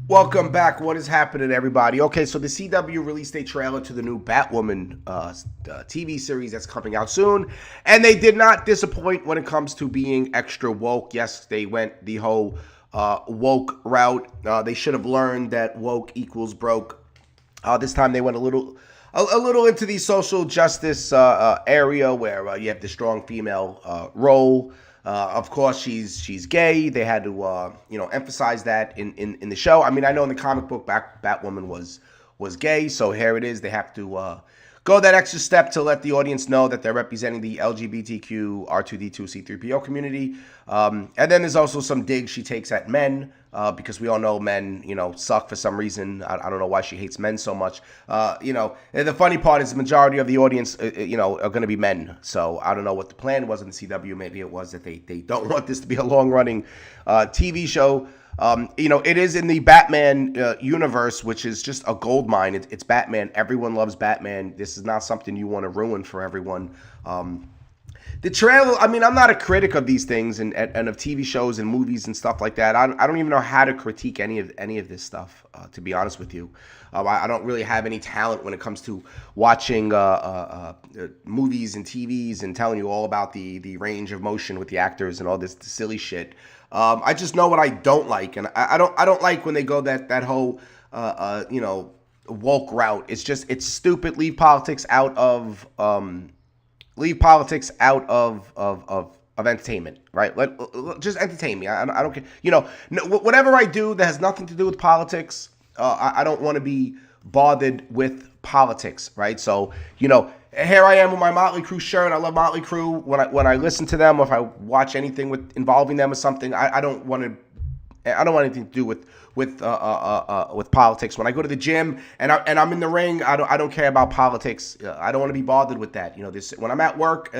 Welcome back. What is happening, everybody? Okay, so the CW released a trailer to the new Batwoman TV series that's coming out soon, and they did not disappoint when it comes to being extra woke. Yes, they went the whole woke route. They should have learned that woke equals broke. This time they went a little into the social justice area where you have the strong female role. Of course, she's gay. They had to emphasize that in the show. I mean, I know in the comic book, Batwoman was gay, so here it is. They have to go that extra step to let the audience know that they're representing the LGBTQ R2D2 C3PO community. And then there's also some digs she takes at men. Because we all know men, suck for some reason. I don't know why she hates men so much. And the funny part is the majority of the audience, are going to be men. So I don't know what the plan was in the CW. Maybe it was that they don't want this to be a long-running TV show. It is in the Batman universe, which is just a gold mine. It's Batman. Everyone loves Batman. This is not something you want to ruin for everyone. The trailer, I mean, I'm not a critic of these things and of TV shows and movies and stuff like that. I don't even know how to critique any of this stuff, to be honest with you. I don't really have any talent when it comes to watching movies and TVs and telling you all about the range of motion with the actors and all this silly shit. I just know what I don't like, and I don't like when they go that whole woke route. It's stupid. Leave politics out of entertainment, right? Just entertain me. I don't care. Whatever I do that has nothing to do with politics, I don't want to be bothered with politics, right? So, here I am with my Motley Crue shirt. I love Motley Crue. When I listen to them, or if I watch anything involving them or something, I don't want anything to do with politics. When I go to the gym and I'm in the ring, I don't care about politics. I don't want to be bothered with that. When I'm at work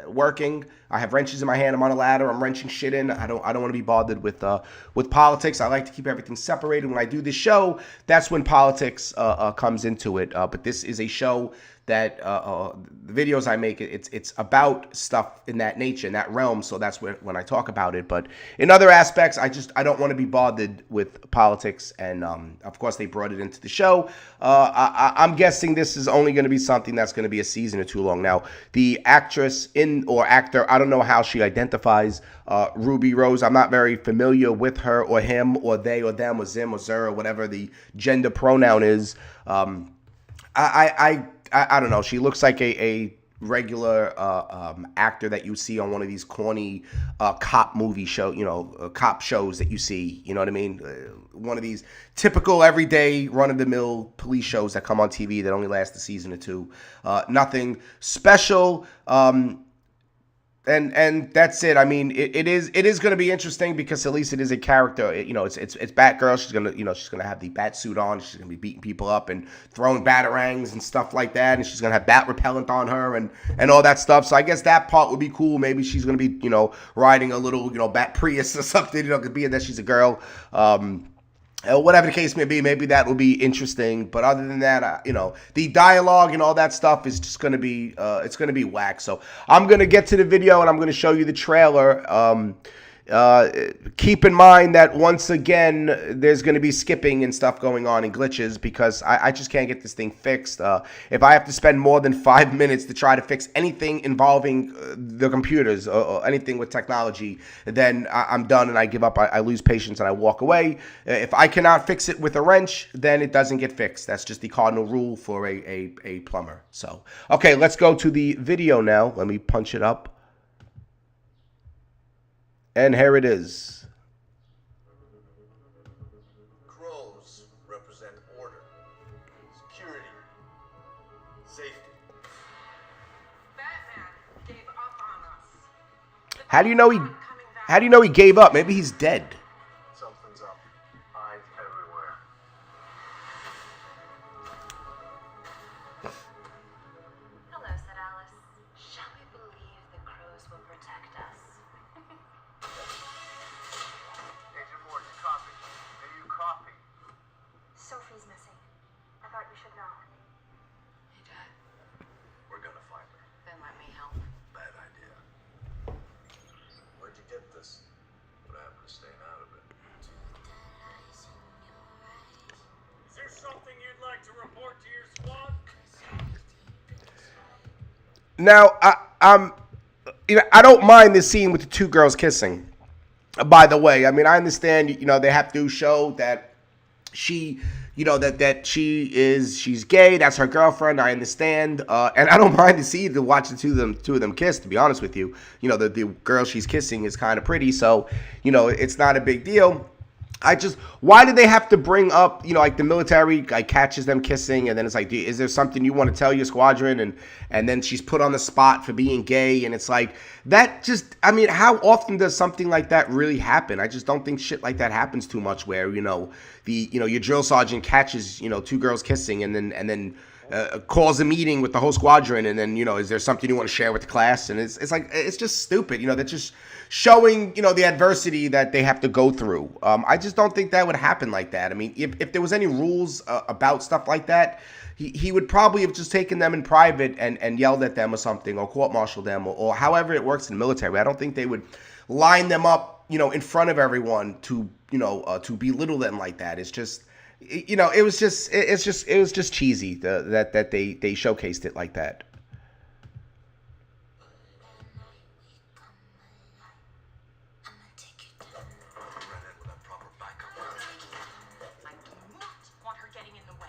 working, I have wrenches in my hand. I'm on a ladder. I'm wrenching shit in. I don't want to be bothered with politics. I like to keep everything separated. When I do this show, that's when politics comes into it. But this is a show that the videos I make, it's about stuff in that nature, in that realm. So that's when I talk about it. But in other aspects, I don't want to be bothered with politics. And of course, they brought it into the show. I'm guessing this is only going to be something that's going to be a season or two long. Now, the actress or actor, I don't know how she identifies, Ruby Rose. I'm not very familiar with her or him or they or them or zim or zer or whatever the gender pronoun is. I don't know. She looks like a regular actor that you see on one of these corny cop movie cop shows that you see. You know what I mean? One of these typical everyday run-of-the-mill police shows that come on TV that only last a season or two. Nothing special. And that's it. I mean, it is going to be interesting because at least it is a character. It's Batgirl. She's gonna have the bat suit on. She's gonna be beating people up and throwing batarangs and stuff like that. And she's gonna have bat repellent on her and all that stuff. So I guess that part would be cool. Maybe she's gonna be riding a little bat Prius or something. Being that she's a girl. Whatever the case may be, maybe that will be interesting. But other than that, the dialogue and all that stuff is just going to be, it's going to be whack. So I'm going to get to the video and I'm going to show you the trailer. Keep in mind that once again, there's going to be skipping and stuff going on and glitches because I just can't get this thing fixed. If I have to spend more than 5 minutes to try to fix anything involving the computers or anything with technology, then I'm done and I give up. I lose patience and I walk away. If I cannot fix it with a wrench, then it doesn't get fixed. That's just the cardinal rule for a plumber. So, okay, let's go to the video now. Let me punch it up. And here it is. Crows represent order, security, safety. Batman gave up on us. How do you know he gave up? Maybe he's dead. Something's up. Eyes everywhere. Hello, said Alice. Shall we believe the crows will protect us? Agent Morgan, copy. Are you copy? Sophie's missing. I thought you should know. Hey, Dad. We're gonna find her. Then let me help. Bad idea. Where'd you get this? What happened to staying out of it? Now, I don't mind this scene with the two girls kissing. By the way, I mean, I understand, they have to show that she, that she's gay. That's her girlfriend. I understand, and I don't mind to watch the two of them kiss. To be honest with you, the girl she's kissing is kind of pretty, so it's not a big deal. Why did they have to bring up, like the military catches them kissing, and then it's like, is there something you want to tell your squadron? And then she's put on the spot for being gay, and it's like, how often does something like that really happen? I just don't think shit like that happens too much where, your drill sergeant catches, two girls kissing and then calls a meeting with the whole squadron, and then, is there something you want to share with the class? And it's like, it's just stupid, they're just showing, the adversity that they have to go through. I just don't think that would happen like that. I mean, if there was any rules about stuff like that, he would probably have just taken them in private and yelled at them or something, or court-martialed them, or however it works in the military. I don't think they would line them up, in front of everyone to belittle them like that. It's just, it was just cheesy that they showcased it like that. I do not want her getting in the way.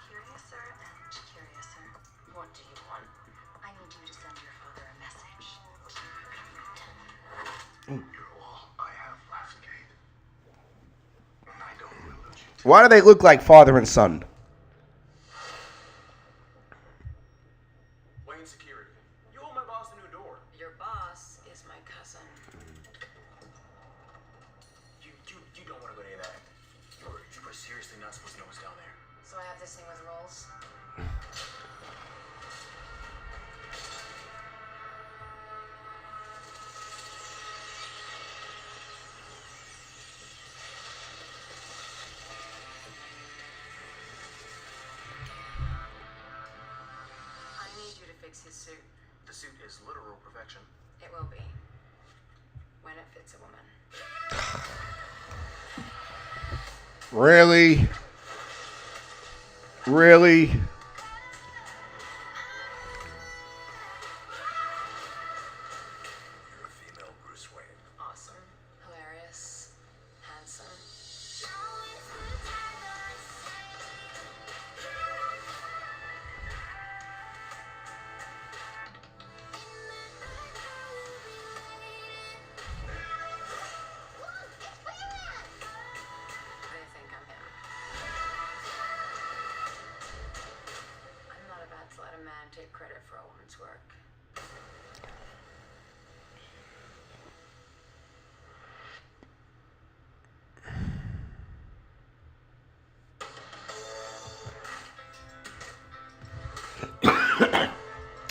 Curiouser and curiouser. What do you want? I need you to send your father a message. You're all I have left, Kate. And I don't want to lose you. Why do they look like father and son? Wayne Security. You owe my boss a new door. Your boss is my cousin. You don't want to go to any of that. You are seriously not supposed to know what's down there. So I have this thing with rolls. I need you to fix his suit. The suit is literal perfection. It will be. When it fits a woman. Really? Really? You're a female Bruce Wayne. Awesome. Hilarious. Handsome. They think I'm him. I'm not about to let a man take credit for a woman's work.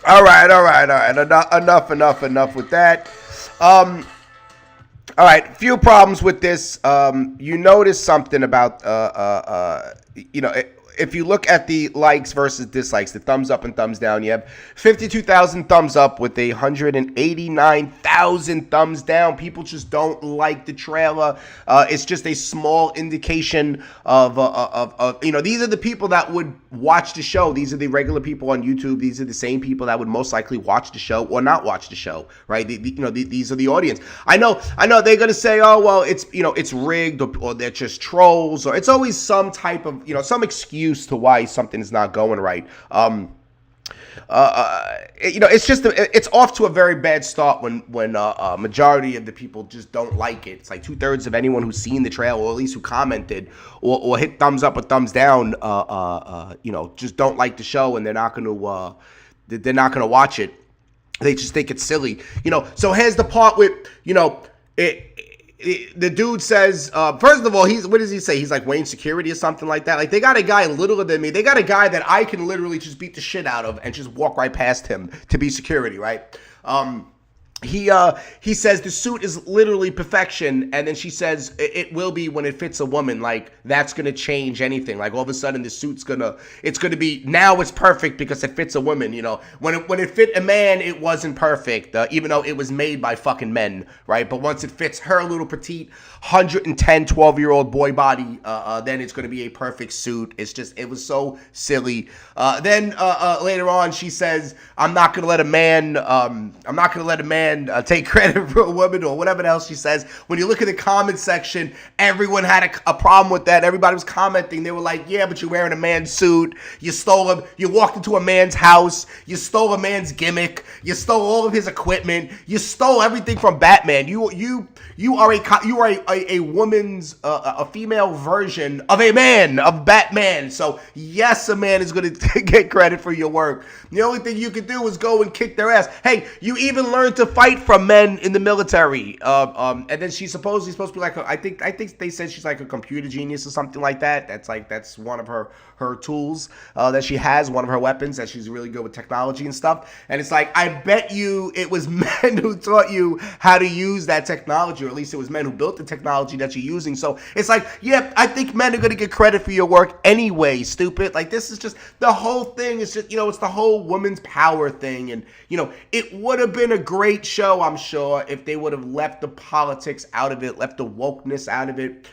All right. Enough with that. All right, few problems with this. You notice something about, if you look at the likes versus dislikes, the thumbs up and thumbs down, you have 52,000 thumbs up with 189,000 thumbs down. People just don't like the trailer. It's just a small indication of these are the people that would watch the show. These are the regular people on YouTube. These are the same people that would most likely watch the show or not watch the show, right? These are the audience. I know they're going to say, oh, well, it's rigged or they're just trolls, or it's always some type of, some excuse to why something is not going right. It's off to a very bad start when majority of the people just don't like it. It's like 2/3 of anyone who's seen the trailer, or at least who commented or hit thumbs up or thumbs down, just don't like the show, and they're not going to watch it. They just think it's silly, So here's the part with, the dude says, first of all, what does he say? He's like Wayne Security or something like that. Like, they got a guy littler than me. They got a guy that I can literally just beat the shit out of and just walk right past him to be security, right? he says the suit is literally perfection, and then she says it will be when it fits a woman. Like, that's gonna change anything. Like, all of a sudden the suit's it's gonna be, now it's perfect because it fits a woman. You know, when it fit a man, it wasn't perfect, even though it was made by fucking men, right? But once it fits her little petite 110 12-year-old boy body, then it's gonna be a perfect suit. It was so silly. Then later on she says, I'm not gonna let a man take credit for a woman, or whatever else she says. When you look at the comment section, everyone had a problem with that. Everybody was commenting. They were like, yeah, but you're wearing a man's suit. You stole him. You walked into a man's house. You stole a man's gimmick. You stole all of his equipment. You stole everything from Batman. You are a woman's, a female version of a man, of Batman. So yes, a man is going to get credit for your work. The only thing you can do is go and kick their ass. Hey, you even learned to fight from men in the military. And then she's supposed to be like, I think they said she's like a computer genius or something like that. That's one of her tools that she has, one of her weapons, that she's really good with technology and stuff. And it's like, I bet you it was men who taught you how to use that technology, or at least it was men who built the technology that you're using. So it's like, yeah, I think men are going to get credit for your work anyway, stupid. Like, this is just, the whole thing is just, it's the whole women's power thing. And, it would have been a great show, I'm sure, if they would have left the politics out of it, left the wokeness out of it.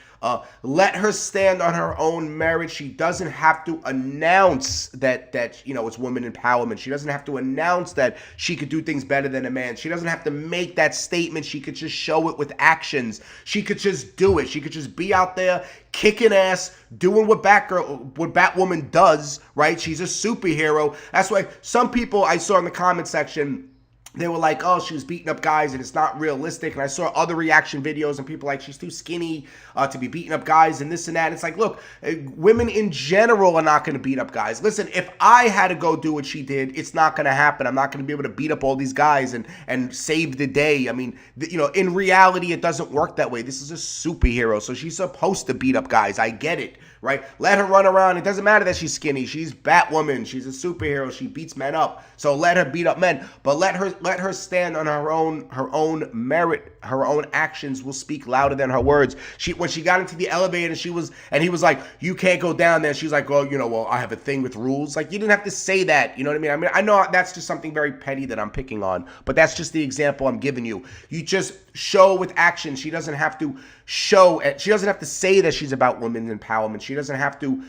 Let her stand on her own merit. She doesn't have to announce that it's woman empowerment. She doesn't have to announce that she could do things better than a man. She doesn't have to make that statement. She could just show it with actions. She could just do it. She could just be out there kicking ass, doing what Batwoman does, right? She's a superhero. That's why some people I saw in the comment section, they were like, oh, she was beating up guys and it's not realistic. And I saw other reaction videos and people like, she's too skinny to be beating up guys and this and that. It's like, look, women in general are not going to beat up guys. Listen, if I had to go do what she did, it's not going to happen. I'm not going to be able to beat up all these guys and save the day. I mean, in reality, it doesn't work that way. This is a superhero, so she's supposed to beat up guys. I get it. Right? Let her run around. It doesn't matter that she's skinny. She's Batwoman. She's a superhero. She beats men up. So let her beat up men. But let her stand on her own merit. Her own actions will speak louder than her words. When she got into the elevator, and he was like, you can't go down there. She's like, well, I have a thing with rules. Like, you didn't have to say that. You know what I mean? I know that's just something very petty that I'm picking on, but that's just the example I'm giving you. You just show with action. She doesn't have to say that she's about women's empowerment. She doesn't have to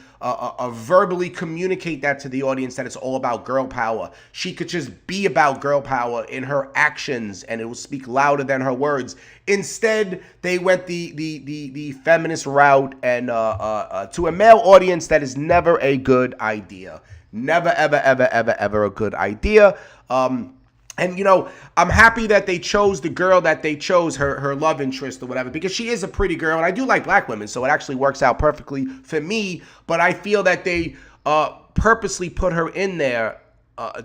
verbally communicate that to the audience, that it's all about girl power. She could just be about girl power in her actions, and it will speak louder than her words. Instead, they went the feminist route, and to a male audience, that is never a good idea. Never, ever, ever, ever, ever a good idea. And, I'm happy that they chose the girl that they chose, her love interest or whatever, because she is a pretty girl. And I do like black women, so it actually works out perfectly for me. But I feel that they purposely put her in there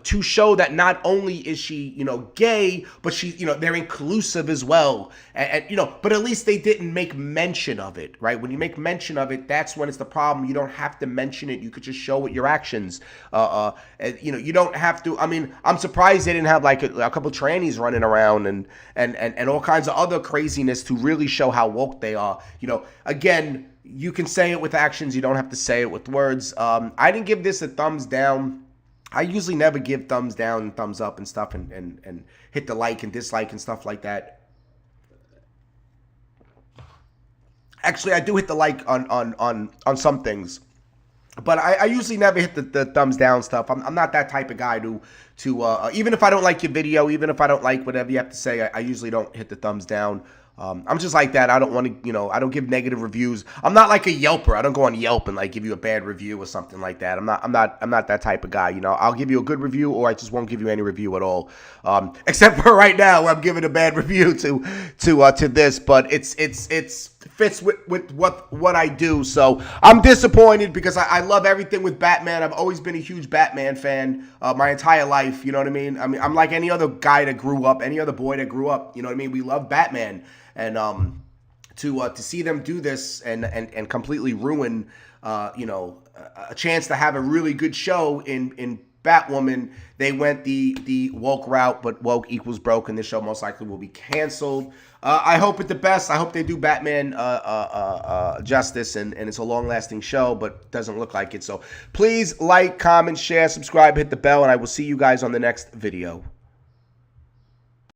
to show that not only is she, gay, but she, they're inclusive as well. And, but at least they didn't make mention of it, right? When you make mention of it, that's when it's the problem. You don't have to mention it. You could just show it your actions. You don't have to. I mean, I'm surprised they didn't have like a couple trannies running around and all kinds of other craziness to really show how woke they are. Again, you can say it with actions. You don't have to say it with words. I didn't give this a thumbs down. I usually never give thumbs down and thumbs up and stuff and hit the like and dislike and stuff like that. Actually, I do hit the like on some things, but I usually never hit the thumbs down stuff. I'm not that type of guy to even if I don't like your video, even if I don't like whatever you have to say, I usually don't hit the thumbs down. I'm just like that. I don't want to, I don't give negative reviews. I'm not like a Yelper. I don't go on Yelp and like give you a bad review or something like that. I'm not that type of guy. I'll give you a good review, or I just won't give you any review at all. Except for right now where I'm giving a bad review to this, but it's fits with what I do. So I'm disappointed because I love everything with Batman. I've always been a huge Batman fan my entire life. You know what I mean? I'm like any other guy that grew up, any other boy that grew up. You know what I mean? We love Batman. And to see them do this and completely ruin a chance to have a really good show in Batwoman. They went the woke route, but woke equals broke, and this show most likely will be canceled. I hope it the best. I hope they do Batman justice, and it's a long-lasting show, but doesn't look like it. So please like, comment, share, subscribe, hit the bell, and I will see you guys on the next video.